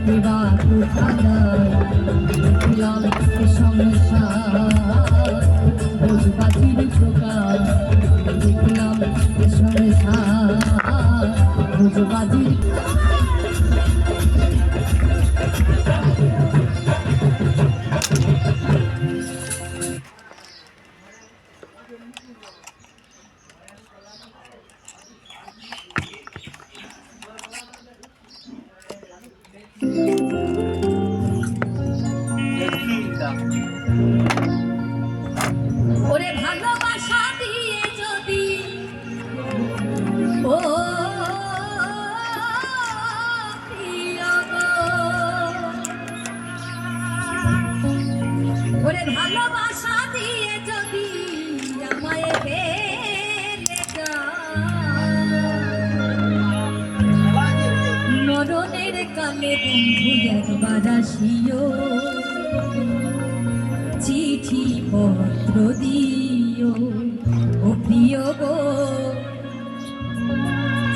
এবার কোথায় দেখলাম সংসার ভোজবাজির প্রকার দেখলাম সংসার ভোজবাজির ওরে ভালোবাসা দিয়ে যদি ও ওরে ভালোবাসা দিয়ে যদি আমায় ফেলে মরণের কালে বন্ধু একবার আসিও চিঠি পত্র দিও ও প্রিয় গো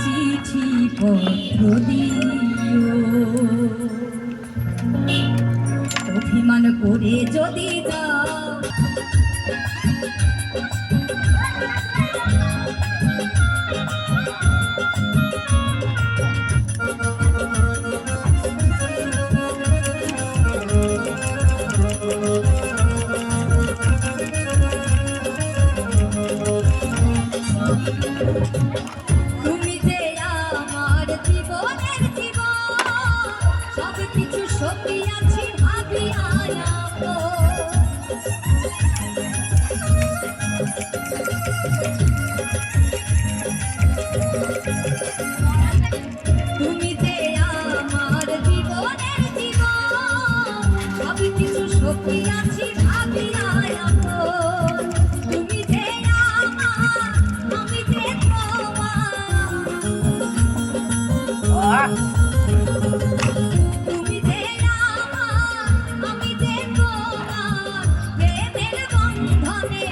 চিঠি পত্র দিও অভিমান করে যদি যাও তুমি যে আমার জীবনের জীবন সব কিছু সত্যি আছি ভাবি তুমি যে আমার জীবনের জীবন সব কিছু সত্যি আছি ভাবি তুমি যে আমার আমি যে তোমার তুমি যে আমার আমি যে তোমার প্রেমের বন্ধনে